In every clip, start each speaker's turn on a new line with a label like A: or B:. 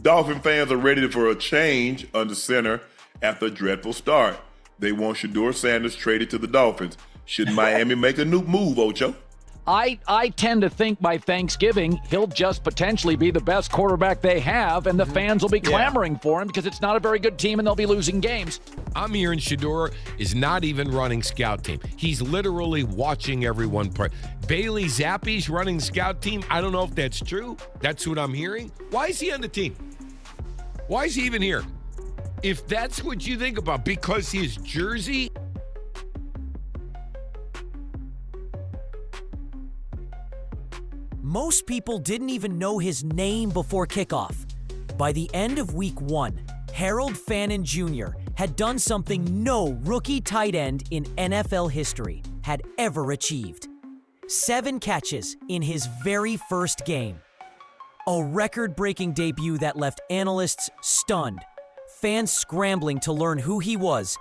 A: Dolphin fans are ready for a change under center after a dreadful start. They want Shedeur Sanders traded to the Dolphins. Should Miami make a new move, Ocho?
B: I tend to think by Thanksgiving, he'll just potentially be the best quarterback they have, and the fans will be clamoring for him because it's not a very good team and they'll be losing games.
C: I'm hearing Shedeur is not even running scout team. He's literally watching everyone play. Bailey Zappi's running scout team. I don't know if that's true. That's what I'm hearing. Why is he on the team? Why is he even here? If that's what you think about, because his jersey...
D: Most people didn't even know his name before kickoff. By the end of week 1, Harold Fannin Jr. had done something no rookie tight end in NFL history had ever achieved. 7 catches in his very first game. A record-breaking debut that left analysts stunned, fans scrambling to learn who he was,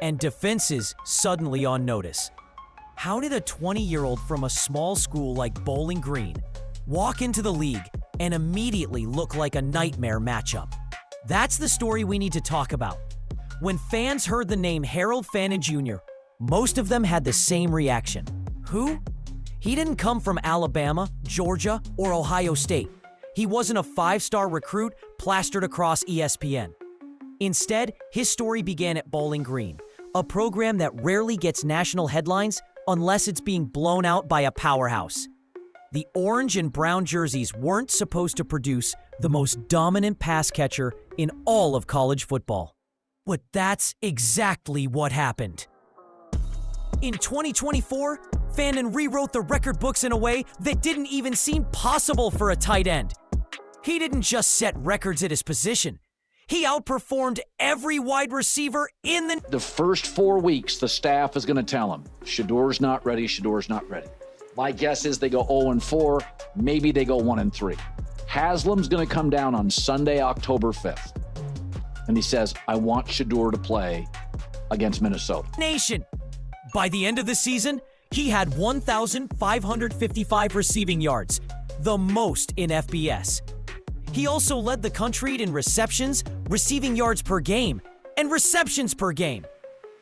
D: and defenses suddenly on notice. How did a 20-year-old from a small school like Bowling Green walk into the league and immediately look like a nightmare matchup? That's the story we need to talk about. When fans heard the name Harold Fannin Jr., most of them had the same reaction. Who? He didn't come from Alabama, Georgia, or Ohio State. He wasn't a 5-star recruit plastered across ESPN. Instead, his story began at Bowling Green, a program that rarely gets national headlines unless it's being blown out by a powerhouse. The orange and brown jerseys weren't supposed to produce the most dominant pass catcher in all of college football. But that's exactly what happened. In 2024, Fannin rewrote the record books in a way that didn't even seem possible for a tight end. He didn't just set records at his position. He outperformed every wide receiver in
B: The first 4 weeks, the staff is going to tell him, Shedeur's not ready, Shedeur's not ready. My guess is they go 0-4, maybe they go 1-3. Haslam's going to come down on Sunday, October 5th. And he says, I want Shedeur to play against Minnesota.
D: Nation. By the end of the season, he had 1,555 receiving yards, the most in FBS. He also led the country in receptions, receiving yards per game, and receptions per game.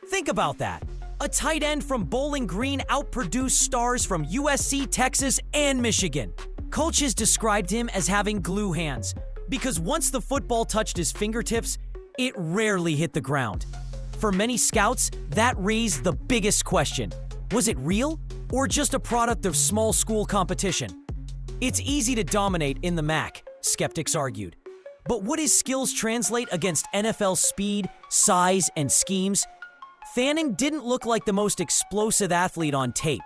D: Think about that. A tight end from Bowling Green outproduced stars from USC, Texas, and Michigan. Coaches described him as having glue hands because once the football touched his fingertips, it rarely hit the ground. For many scouts, that raised the biggest question. Was it real or just a product of small school competition? It's easy to dominate in the MAC, skeptics argued. But would his skills translate against NFL speed, size, and schemes? Fannin didn't look like the most explosive athlete on tape,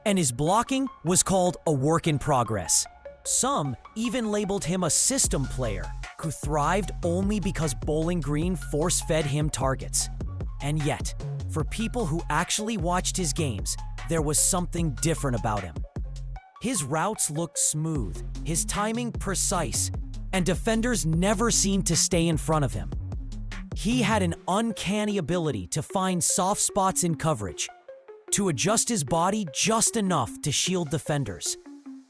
D: and his blocking was called a work in progress. Some even labeled him a system player who thrived only because Bowling Green force-fed him targets. And yet, for people who actually watched his games, there was something different about him. His routes looked smooth, his timing precise, and defenders never seemed to stay in front of him. He had an uncanny ability to find soft spots in coverage, to adjust his body just enough to shield defenders,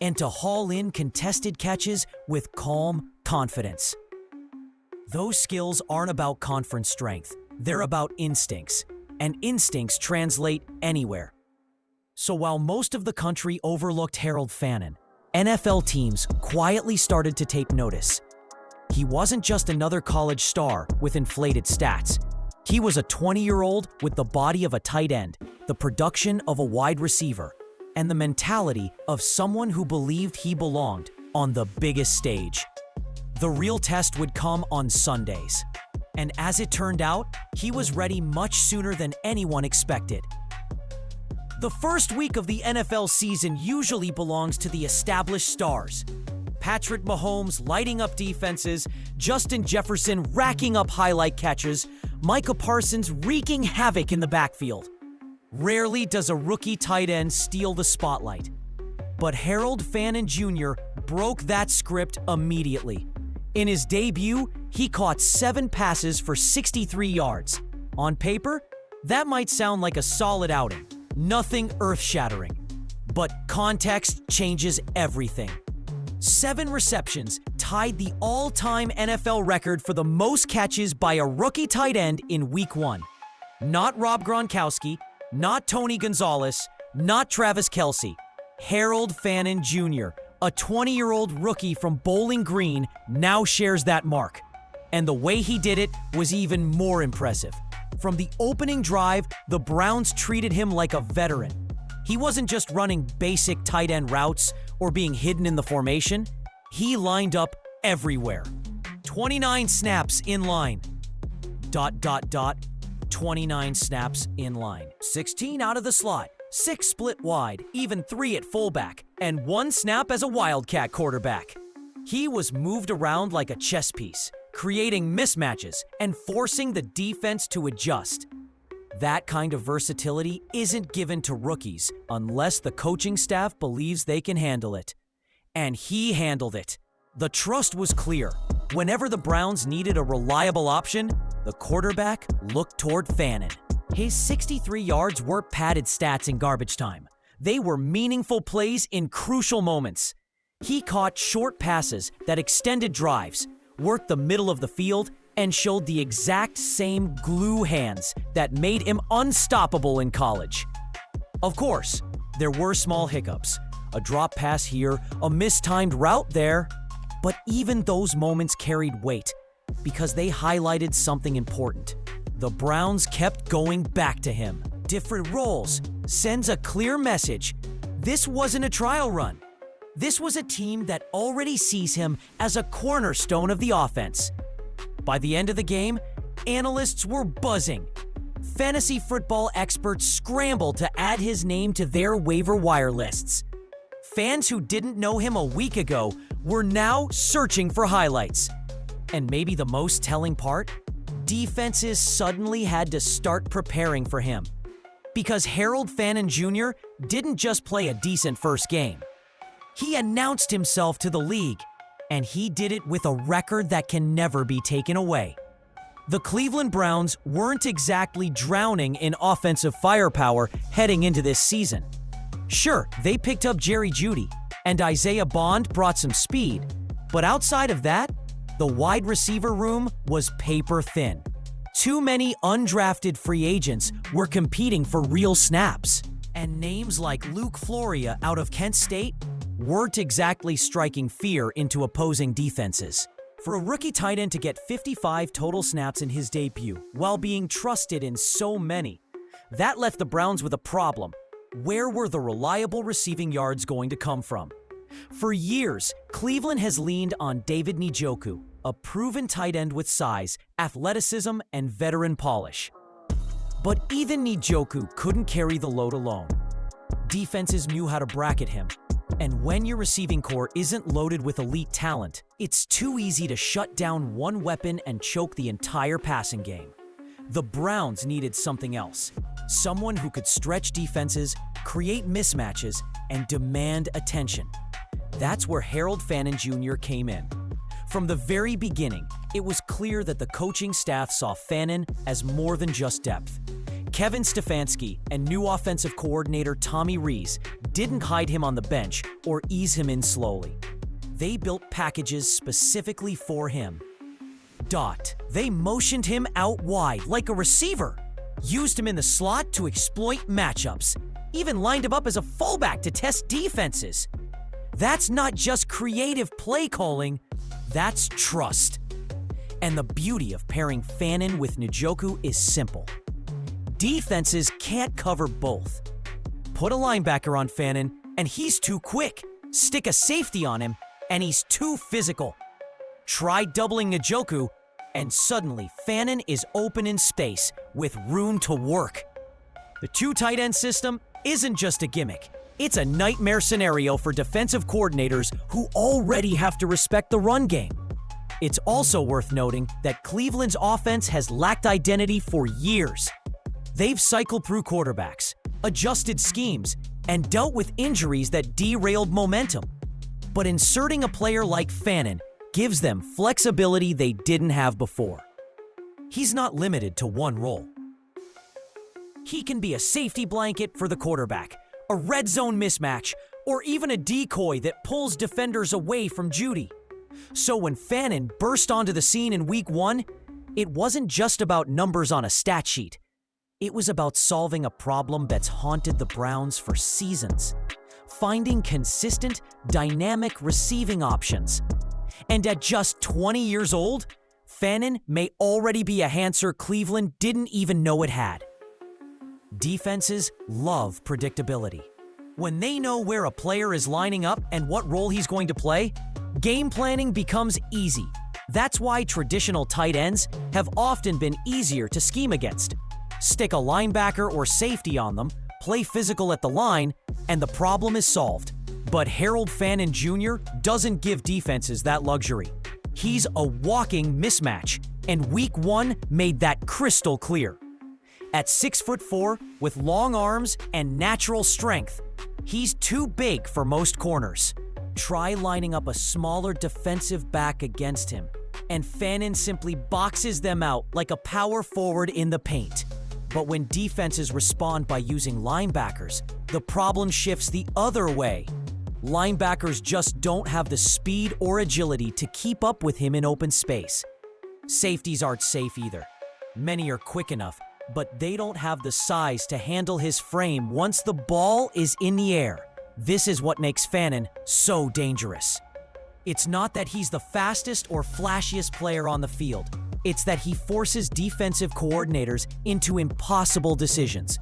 D: and to haul in contested catches with calm confidence. Those skills aren't about conference strength, they're about instincts, and instincts translate anywhere. So while most of the country overlooked Harold Fannin, NFL teams quietly started to take notice. He wasn't just another college star with inflated stats. He was a 20-year-old with the body of a tight end, the production of a wide receiver, and the mentality of someone who believed he belonged on the biggest stage. The real test would come on Sundays. And as it turned out, he was ready much sooner than anyone expected. The first week of the NFL season usually belongs to the established stars. Patrick Mahomes lighting up defenses, Justin Jefferson racking up highlight catches, Micah Parsons wreaking havoc in the backfield. Rarely does a rookie tight end steal the spotlight. But Harold Fannin Jr. broke that script immediately. In his debut, he caught 7 passes for 63 yards. On paper, that might sound like a solid outing, nothing earth-shattering. But context changes everything. 7 receptions tied the all-time NFL record for the most catches by a rookie tight end in Week 1. Not Rob Gronkowski, not Tony Gonzalez, not Travis Kelce. Harold Fannin Jr., a 20-year-old rookie from Bowling Green, now shares that mark. And the way he did it was even more impressive. From the opening drive, the Browns treated him like a veteran. He wasn't just running basic tight end routes or being hidden in the formation. He lined up everywhere. 29 snaps in line. ... 29 snaps in line. 16 out of the slot. 6 split wide, even 3 at fullback, and 1 snap as a Wildcat quarterback. He was moved around like a chess piece, creating mismatches and forcing the defense to adjust. That kind of versatility isn't given to rookies unless the coaching staff believes they can handle it. And he handled it. The trust was clear. Whenever the Browns needed a reliable option, the quarterback looked toward Fannin. His 63 yards weren't padded stats in garbage time. They were meaningful plays in crucial moments. He caught short passes that extended drives, worked the middle of the field, and showed the exact same glue hands that made him unstoppable in college. Of course, there were small hiccups. A drop pass here, a mistimed route there. But even those moments carried weight because they highlighted something important. The Browns kept going back to him. Different roles sends a clear message. This wasn't a trial run. This was a team that already sees him as a cornerstone of the offense. By the end of the game, analysts were buzzing. Fantasy football experts scrambled to add his name to their waiver wire lists. Fans who didn't know him a week ago were now searching for highlights. And maybe the most telling part? Defenses suddenly had to start preparing for him. Because Harold Fannin Jr. didn't just play a decent first game. He announced himself to the league, and he did it with a record that can never be taken away. The Cleveland Browns weren't exactly drowning in offensive firepower heading into this season. Sure, they picked up Jerry Jeudy, and Isaiah Bond brought some speed, but outside of that, the wide receiver room was paper thin. Too many undrafted free agents were competing for real snaps, and names like Luke Floria out of Kent State weren't exactly striking fear into opposing defenses. For a rookie tight end to get 55 total snaps in his debut while being trusted in so many, that left the Browns with a problem. Where were the reliable receiving yards going to come from? For years, Cleveland has leaned on David Njoku, a proven tight end with size, athleticism, and veteran polish. But even Njoku couldn't carry the load alone. Defenses knew how to bracket him. And when your receiving core isn't loaded with elite talent, it's too easy to shut down one weapon and choke the entire passing game. The Browns needed something else. Someone who could stretch defenses, create mismatches, and demand attention. That's where Harold Fannin Jr. came in. From the very beginning, it was clear that the coaching staff saw Fannin as more than just depth. Kevin Stefanski and new offensive coordinator Tommy Rees didn't hide him on the bench or ease him in slowly. They built packages specifically for him. They motioned him out wide like a receiver, used him in the slot to exploit matchups, even lined him up as a fullback to test defenses. That's not just creative play calling, that's trust. And the beauty of pairing Fannin with Njoku is simple. Defenses can't cover both. Put a linebacker on Fannin, and he's too quick. Stick a safety on him, and he's too physical. Try doubling Njoku, and suddenly Fannin is open in space with room to work. The two tight end system isn't just a gimmick. It's a nightmare scenario for defensive coordinators who already have to respect the run game. It's also worth noting that Cleveland's offense has lacked identity for years. They've cycled through quarterbacks, adjusted schemes, and dealt with injuries that derailed momentum. But inserting a player like Fannin gives them flexibility they didn't have before. He's not limited to one role. He can be a safety blanket for the quarterback, a red zone mismatch, or even a decoy that pulls defenders away from Judy. So when Fannin burst onto the scene in Week 1, it wasn't just about numbers on a stat sheet. It was about solving a problem that's haunted the Browns for seasons. Finding consistent, dynamic receiving options. And at just 20 years old, Fannin may already be a answer Cleveland didn't even know it had. Defenses love predictability. When they know where a player is lining up and what role he's going to play, game planning becomes easy. That's why traditional tight ends have often been easier to scheme against. Stick a linebacker or safety on them, play physical at the line, and the problem is solved. But Harold Fannin Jr. doesn't give defenses that luxury. He's a walking mismatch, and Week 1 made that crystal clear. At 6'4", with long arms and natural strength, he's too big for most corners. Try lining up a smaller defensive back against him, and Fannin simply boxes them out like a power forward in the paint. But when defenses respond by using linebackers, the problem shifts the other way. Linebackers just don't have the speed or agility to keep up with him in open space. Safeties aren't safe either. Many are quick enough, but they don't have the size to handle his frame once the ball is in the air. This is what makes Fannin so dangerous. It's not that he's the fastest or flashiest player on the field. It's that he forces defensive coordinators into impossible decisions.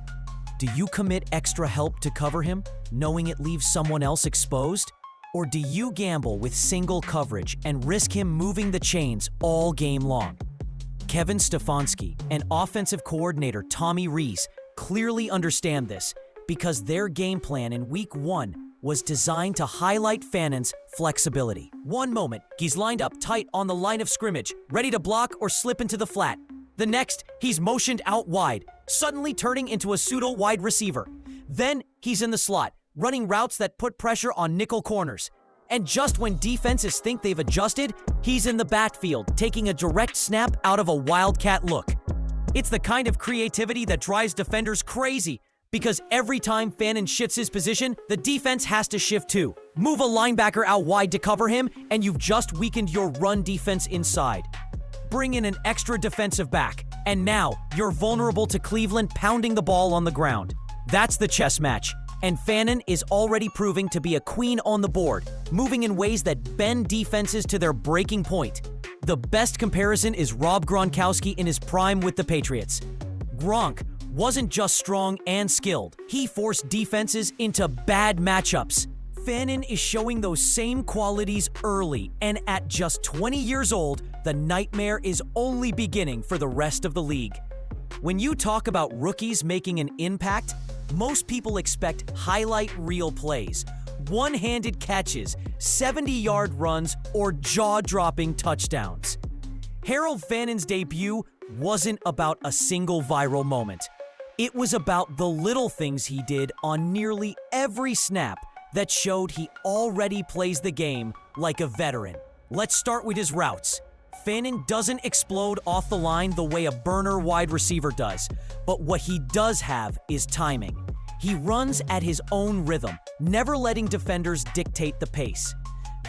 D: Do you commit extra help to cover him, knowing it leaves someone else exposed? Or do you gamble with single coverage and risk him moving the chains all game long? Kevin Stefanski and offensive coordinator Tommy Rees clearly understand this because their game plan in Week 1 was designed to highlight Fannin's flexibility. One moment, he's lined up tight on the line of scrimmage, ready to block or slip into the flat. The next, he's motioned out wide, suddenly turning into a pseudo-wide receiver. Then, he's in the slot, running routes that put pressure on nickel corners. And just when defenses think they've adjusted, he's in the backfield, taking a direct snap out of a wildcat look. It's the kind of creativity that drives defenders crazy, because every time Fannin shifts his position, the defense has to shift too. Move a linebacker out wide to cover him, and you've just weakened your run defense inside. Bring in an extra defensive back, and now you're vulnerable to Cleveland pounding the ball on the ground. That's the chess match, and Fannin is already proving to be a queen on the board, moving in ways that bend defenses to their breaking point. The best comparison is Rob Gronkowski in his prime with the Patriots. Gronk wasn't just strong and skilled. He forced defenses into bad matchups. Fannin is showing those same qualities early, and at just 20 years old, the nightmare is only beginning for the rest of the league. When you talk about rookies making an impact, most people expect highlight reel plays, one-handed catches, 70-yard runs, or jaw-dropping touchdowns. Harold Fannin's debut wasn't about a single viral moment. It was about the little things he did on nearly every snap that showed he already plays the game like a veteran. Let's start with his routes. Fannin doesn't explode off the line the way a burner wide receiver does, but what he does have is timing. He runs at his own rhythm, never letting defenders dictate the pace.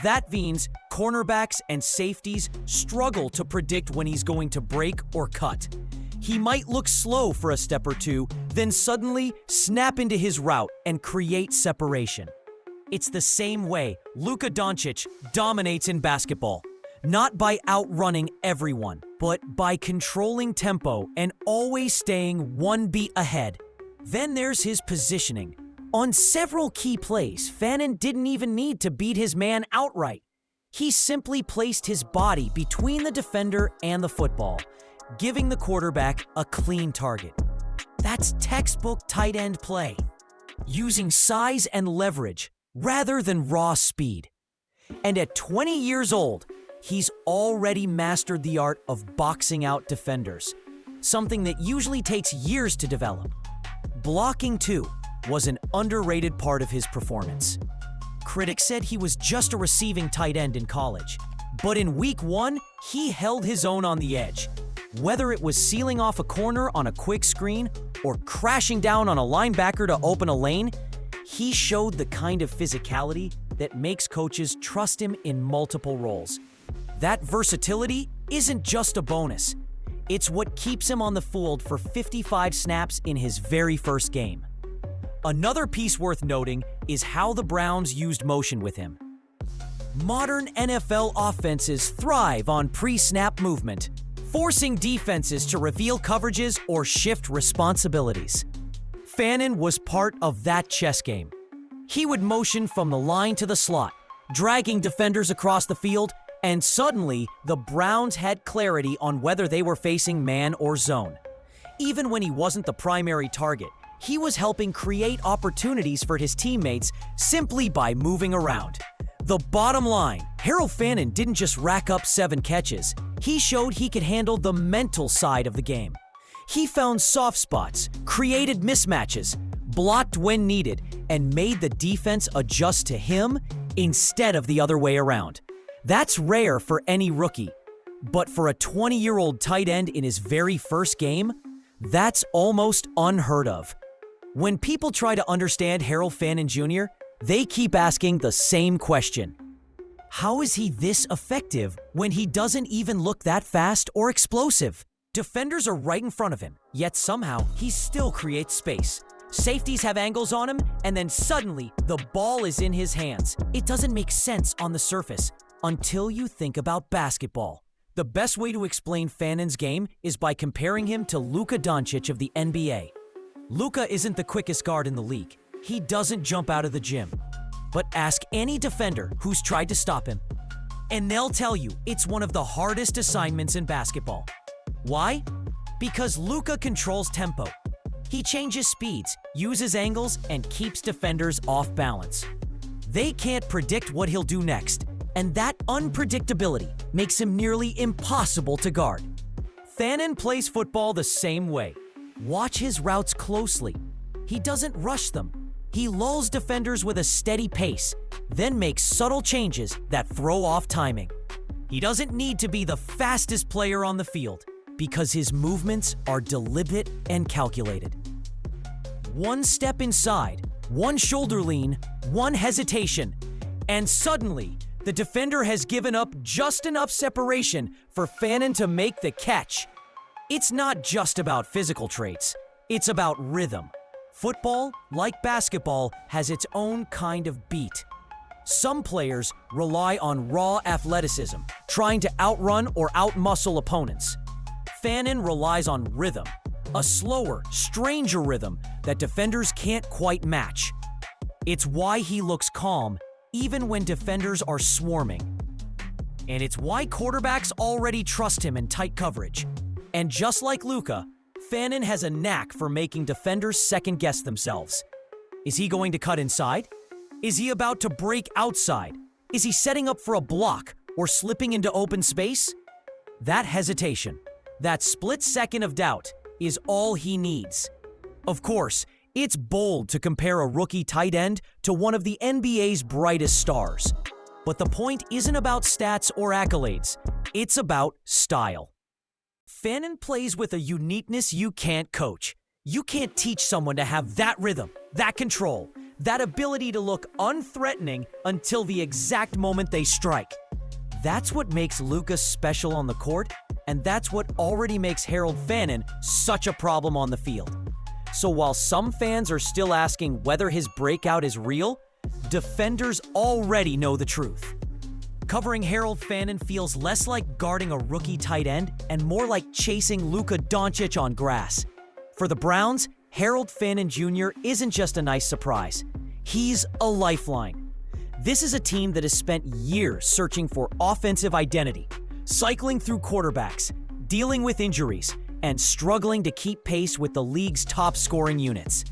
D: That means cornerbacks and safeties struggle to predict when he's going to break or cut. He might look slow for a step or two, then suddenly snap into his route and create separation. It's the same way Luka Doncic dominates in basketball. Not by outrunning everyone, but by controlling tempo and always staying one beat ahead. Then there's his positioning. On several key plays, Fannin didn't even need to beat his man outright. He simply placed his body between the defender and the football, giving the quarterback a clean target. That's textbook tight end play, using size and leverage rather than raw speed. And at 20 years old, he's already mastered the art of boxing out defenders, something that usually takes years to develop. Blocking, too, was an underrated part of his performance. Critics said he was just a receiving tight end in college, but in Week 1, he held his own on the edge. Whether it was sealing off a corner on a quick screen or crashing down on a linebacker to open a lane, he showed the kind of physicality that makes coaches trust him in multiple roles. That versatility isn't just a bonus. It's what keeps him on the field for 55 snaps in his very first game. Another piece worth noting is how the Browns used motion with him. Modern NFL offenses thrive on pre-snap movement, forcing defenses to reveal coverages or shift responsibilities. Fannin was part of that chess game. He would motion from the line to the slot, dragging defenders across the field, and suddenly the Browns had clarity on whether they were facing man or zone. Even when he wasn't the primary target, he was helping create opportunities for his teammates simply by moving around. The bottom line, Harold Fannin didn't just rack up 7 catches. He showed he could handle the mental side of the game. He found soft spots, created mismatches, blocked when needed, and made the defense adjust to him instead of the other way around. That's rare for any rookie, but for a 20-year-old tight end in his very first game, that's almost unheard of. When people try to understand Harold Fannin Jr., they keep asking the same question. How is he this effective when he doesn't even look that fast or explosive? Defenders are right in front of him, yet somehow he still creates space. Safeties have angles on him, and then suddenly the ball is in his hands. It doesn't make sense on the surface until you think about basketball. The best way to explain Fannin's game is by comparing him to Luka Doncic of the NBA. Luka isn't the quickest guard in the league. He doesn't jump out of the gym. But ask any defender who's tried to stop him, and they'll tell you it's one of the hardest assignments in basketball. Why? Because Luka controls tempo. He changes speeds, uses angles, and keeps defenders off balance. They can't predict what he'll do next, and that unpredictability makes him nearly impossible to guard. Fannin plays football the same way. Watch his routes closely. He doesn't rush them. He lulls defenders with a steady pace, then makes subtle changes that throw off timing. He doesn't need to be the fastest player on the field because his movements are deliberate and calculated. One step inside, one shoulder lean, one hesitation, and suddenly the defender has given up just enough separation for Fannin to make the catch. It's not just about physical traits, it's about rhythm. Football, like basketball, has its own kind of beat. Some players rely on raw athleticism, trying to outrun or outmuscle opponents. Fannin relies on rhythm, a slower, stranger rhythm that defenders can't quite match. It's why he looks calm even when defenders are swarming. And it's why quarterbacks already trust him in tight coverage. And just like Luka, Fannin has a knack for making defenders second-guess themselves. Is he going to cut inside? Is he about to break outside? Is he setting up for a block or slipping into open space? That hesitation, that split second of doubt, is all he needs. Of course, it's bold to compare a rookie tight end to one of the NBA's brightest stars. But the point isn't about stats or accolades. It's about style. Fannin plays with a uniqueness you can't coach. You can't teach someone to have that rhythm, that control, that ability to look unthreatening until the exact moment they strike. That's what makes Luka special on the court, and that's what already makes Harold Fannin such a problem on the field. So while some fans are still asking whether his breakout is real, defenders already know the truth. Covering Harold Fannin feels less like guarding a rookie tight end and more like chasing Luka Doncic on grass. For the Browns, Harold Fannin Jr. isn't just a nice surprise. He's a lifeline. This is a team that has spent years searching for offensive identity, cycling through quarterbacks, dealing with injuries, and struggling to keep pace with the league's top-scoring units.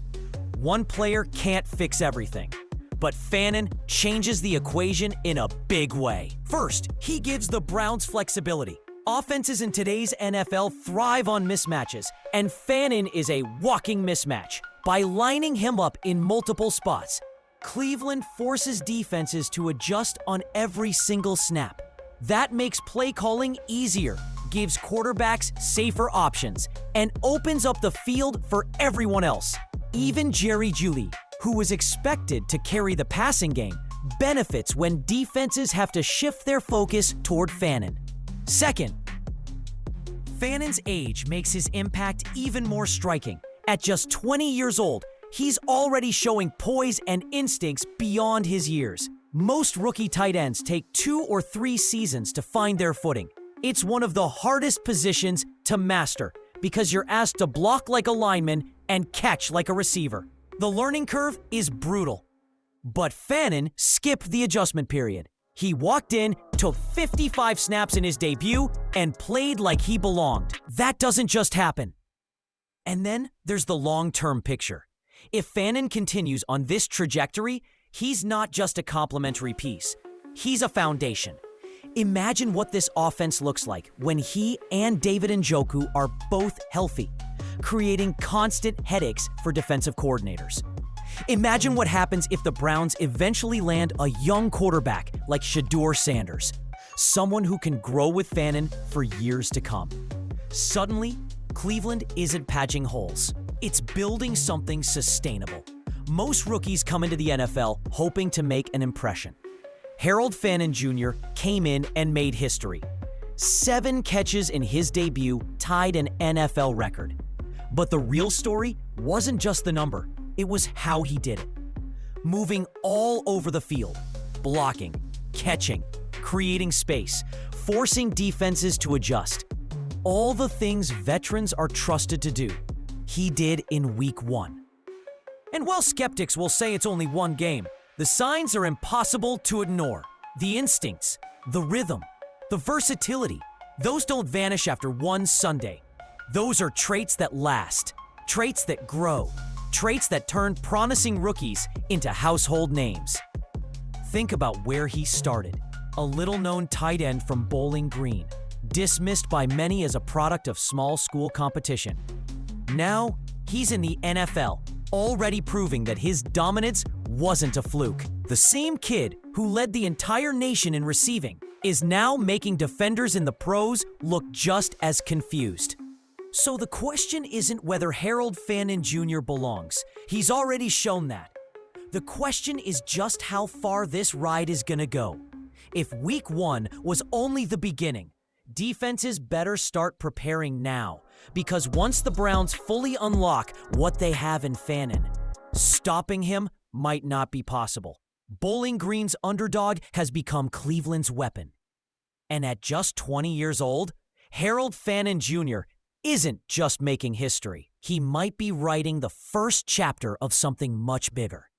D: One player can't fix everything, but Fannin changes the equation in a big way. First, he gives the Browns flexibility. Offenses in today's NFL thrive on mismatches, and Fannin is a walking mismatch. By lining him up in multiple spots, Cleveland forces defenses to adjust on every single snap. That makes play calling easier, gives quarterbacks safer options, and opens up the field for everyone else. Even Jerry Jeudy, who was expected to carry the passing game, benefits when defenses have to shift their focus toward Fannin. Second, Fannin's age makes his impact even more striking. At just 20 years old, he's already showing poise and instincts beyond his years. Most rookie tight ends take 2 or 3 seasons to find their footing. It's one of the hardest positions to master because you're asked to block like a lineman and catch like a receiver. The learning curve is brutal. But Fannin skipped the adjustment period. He walked in, took 55 snaps in his debut, and played like he belonged. That doesn't just happen. And then there's the long-term picture. If Fannin continues on this trajectory, he's not just a complementary piece. He's a foundation. Imagine what this offense looks like when he and David Njoku are both healthy, creating constant headaches for defensive coordinators. Imagine what happens if the Browns eventually land a young quarterback like Shedeur Sanders, someone who can grow with Fannin for years to come. Suddenly, Cleveland isn't patching holes. It's building something sustainable. Most rookies come into the NFL hoping to make an impression. Harold Fannin Jr. came in and made history. 7 catches in his debut tied an NFL record. But the real story wasn't just the number, it was how he did it. Moving all over the field, blocking, catching, creating space, forcing defenses to adjust. All the things veterans are trusted to do, he did in week 1. And while skeptics will say it's only one game, the signs are impossible to ignore. The instincts, the rhythm, the versatility, those don't vanish after one Sunday. Those are traits that last, traits that grow, traits that turn promising rookies into household names. Think about where he started, a little-known tight end from Bowling Green, dismissed by many as a product of small school competition. Now, he's in the NFL, already proving that his dominance wasn't a fluke. The same kid who led the entire nation in receiving is now making defenders in the pros look just as confused. So the question isn't whether Harold Fannin Jr. belongs. He's already shown that. The question is just how far this ride is gonna go. If week 1 was only the beginning, defenses better start preparing now, because once the Browns fully unlock what they have in Fannin, stopping him might not be possible. Bowling Green's underdog has become Cleveland's weapon. And at just 20 years old, Harold Fannin Jr. isn't just making history. He might be writing the first chapter of something much bigger.